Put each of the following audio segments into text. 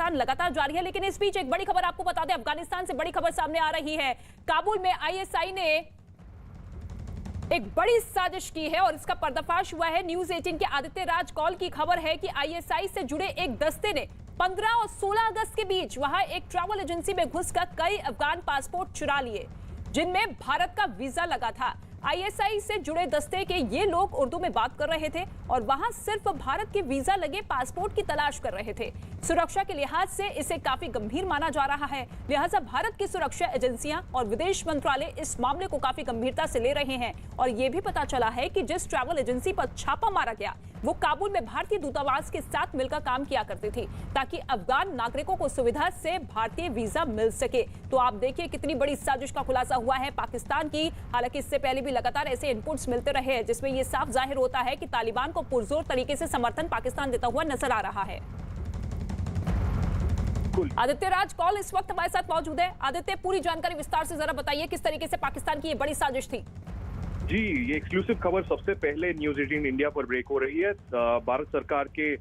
पाकिस्तान लगातार जारी है। लेकिन इस बीच एक बड़ी खबर आपको बता दें, अफगानिस्तान से बड़ी खबर सामने आ रही है। काबुल में आईएसआई ने एक बड़ी साजिश की है और इसका पर्दाफाश हुआ है। न्यूज 18 के आदित्य राज कौल की खबर है कि आईएसआई से जुड़े एक दस्ते ने 15 और 16 अगस्त के बीच वहां एक ट्रैवल एजेंसी में घुसकर कई अफगान पासपोर्ट चुरा लिए, जिनमें भारत का वीजा लगा था। आईएसआई से जुड़े दस्ते के ये लोग उर्दू में बात कर रहे थे और वहां सिर्फ भारत के वीजा लगे पासपोर्ट की तलाश कर रहे थे। सुरक्षा के लिहाज से इसे काफी गंभीर माना जा रहा है, लिहाजा भारत की सुरक्षा एजेंसियां और विदेश मंत्रालय इस मामले को काफी गंभीरता से ले रहे हैं। और यह भी पता चला है कि जिस ट्रैवल एजेंसी पर छापा मारा गया वो काबुल में भारतीय दूतावास के साथ मिलकर काम किया करती थी, ताकि अफगान नागरिकों को सुविधा से भारतीय वीजा मिल सके। तो आप देखिए कितनी बड़ी साजिश का खुलासा हुआ है पाकिस्तान की। हालांकि इससे पहले भी लगातार ऐसे इनपुट्स मिलते रहे हैं जिसमें यह साफ जाहिर होता है कि तालिबान को पुरजोर तरीके से समर्थन पाकिस्तान देता हुआ नजर आ रहा है। आदित्य राज कौल इस वक्त हमारे साथ मौजूद है। आदित्य, पूरी जानकारी विस्तार से जरा बताइए, किस तरीके से पाकिस्तान की ये बड़ी साजिश थी? जी, ये एक्सक्लूसिव खबर सबसे पहले न्यूज 18 इंडिया पर ब्रेक हो रही है। भारत सरकार के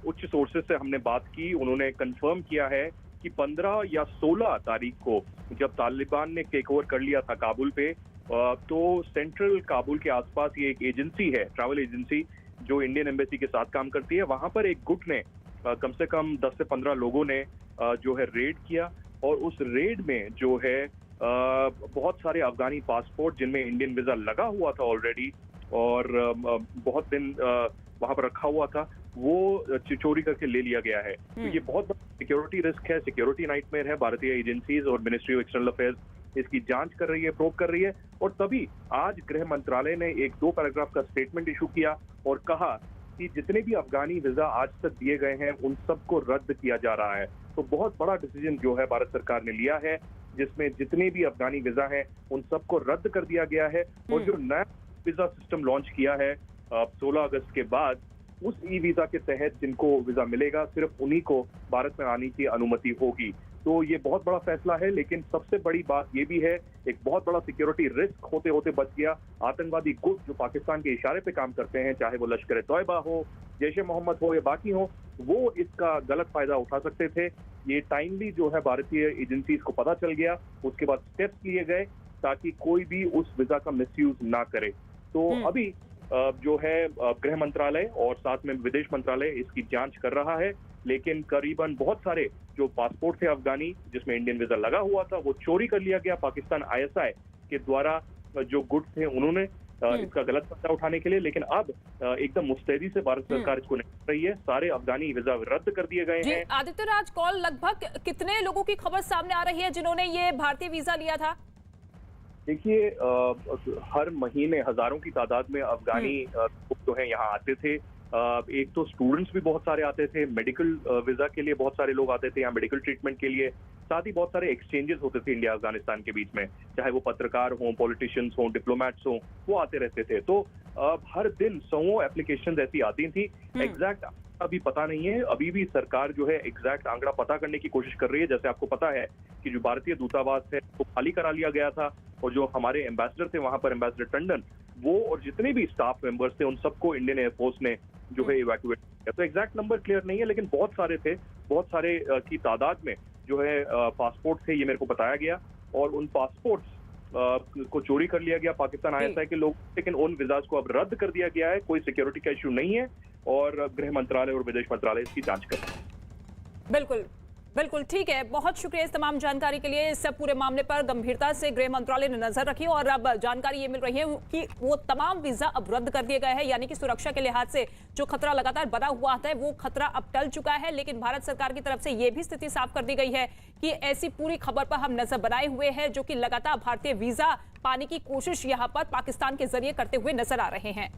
उच्च सोर्सेज से हमने बात की, उन्होंने कंफर्म किया है कि 15 या 16 तारीख को जब तालिबान ने टेक ओवर कर लिया था काबुल पे, तो सेंट्रल काबुल के आसपास ये एक एजेंसी है, ट्रैवल एजेंसी, जो इंडियन एम्बेसी के साथ काम करती है। वहां पर एक गुट ने कम से कम 10 से 15 लोगों ने जो है रेड किया और उस रेड में जो है बहुत सारे अफगानी पासपोर्ट जिनमें इंडियन वीजा लगा हुआ था ऑलरेडी और बहुत दिन वहां पर रखा हुआ था, वो चोरी करके ले लिया गया है। तो ये बहुत बड़ा सिक्योरिटी रिस्क है, सिक्योरिटी नाइटमेयर है। भारतीय एजेंसीज और मिनिस्ट्री ऑफ एक्सटर्नल अफेयर्स इसकी जांच कर रही है, प्रोब कर रही है। और तभी आज गृह मंत्रालय ने एक 2 पैराग्राफ का स्टेटमेंट इशू किया और कहा कि जितने भी अफगानी वीजा आज तक दिए गए हैं उन सबको रद्द किया जा रहा है। तो बहुत बड़ा डिसीजन जो है भारत सरकार ने लिया है, जिसमें जितने भी अफगानी वीजा हैं उन सबको रद्द कर दिया गया है। और जो नया वीजा सिस्टम लॉन्च किया है 16 अगस्त के बाद, उस ई वीजा के तहत जिनको वीजा मिलेगा सिर्फ उन्हीं को भारत में आने की अनुमति होगी। तो ये बहुत बड़ा फैसला है, लेकिन सबसे बड़ी बात ये भी है, एक बहुत बड़ा सिक्योरिटी रिस्क होते होते बच गया। आतंकवादी गुट जो पाकिस्तान के इशारे पे काम करते हैं, चाहे वो लश्कर तौयबा हो, जैश ए मोहम्मद हो या बाकी हो, वो इसका गलत फायदा उठा सकते थे। ये टाइमली जो है भारतीय एजेंसीज को पता चल गया, उसके बाद स्टेप्स लिए गए ताकि कोई भी उस वीजा का मिसयूज ना करे। तो अभी जो है गृह मंत्रालय और साथ में विदेश मंत्रालय इसकी जांच कर रहा है, लेकिन करीबन बहुत सारे जो पासपोर्ट थे अफगानी जिसमें इंडियन वीजा लगा हुआ था वो चोरी कर लिया गया पाकिस्तान आईएसआई के द्वारा। जो गुट थे उन्होंने इसका गलत फायदा उठाने के लिए, लेकिन अब एकदम मुस्तैदी से भारत सरकार इसको निपट रही है। सारे अफगानी वीजा रद्द कर दिए गए हैं। आदित्य राज कौल, लगभग कितने लोगों की खबर सामने आ रही है जिन्होंने ये भारतीय वीजा लिया था? देखिए, हर महीने हजारों की तादाद में अफगानी जो है यहाँ आते थे। एक तो स्टूडेंट्स भी बहुत सारे आते थे, मेडिकल वीजा के लिए बहुत सारे लोग आते थे यहाँ मेडिकल ट्रीटमेंट के लिए। साथ ही बहुत सारे एक्सचेंजेस होते थे इंडिया अफगानिस्तान के बीच में, चाहे वो पत्रकार हों, पॉलिटिशियंस हों, डिप्लोमेट्स हों, वो आते रहते थे। तो हर दिन 100 एप्लीकेशन ऐसी आती थी। एग्जैक्ट अभी पता नहीं है, अभी भी सरकार जो है एग्जैक्ट आंकड़ा पता करने की कोशिश कर रही है। जैसे आपको पता है कि जो भारतीय दूतावास है वो खाली करा लिया गया था और जो हमारे एम्बेसडर थे वहां पर, एम्बेसडर टंडन, वो और जितने भी स्टाफ मेंबर्स थे उन सबको इंडियन एयरफोर्स ने जो है इवैक्यूएट किया। तो एग्जैक्ट नंबर क्लियर नहीं है, लेकिन बहुत सारे थे, बहुत सारे की तादाद में जो है पासपोर्ट थे, ये मेरे को बताया गया। और उन पासपोर्ट्स को चोरी कर लिया गया पाकिस्तान आईएसआई के लोग, लेकिन उन वीजाज को अब रद्द कर दिया गया है। कोई सिक्योरिटी का इश्यू नहीं है और गृह मंत्रालय और विदेश मंत्रालय इसकी जांच कर रहे हैं। बिल्कुल बिल्कुल ठीक है, बहुत शुक्रिया इस तमाम जानकारी के लिए। इस पूरे मामले पर गंभीरता से गृह मंत्रालय ने नजर रखी और अब जानकारी ये मिल रही है कि वो तमाम वीजा अब रद्द कर दिए गए हैं, यानी कि सुरक्षा के लिहाज से जो खतरा लगातार बना हुआ था वो खतरा अब टल चुका है। लेकिन भारत सरकार की तरफ से ये भी स्थिति साफ कर दी गई है कि ऐसी पूरी खबर पर हम नजर बनाए हुए हैं जो कि लगातार भारतीय वीजा पाने की कोशिश यहाँ पर पाकिस्तान के जरिए करते हुए नजर आ रहे हैं।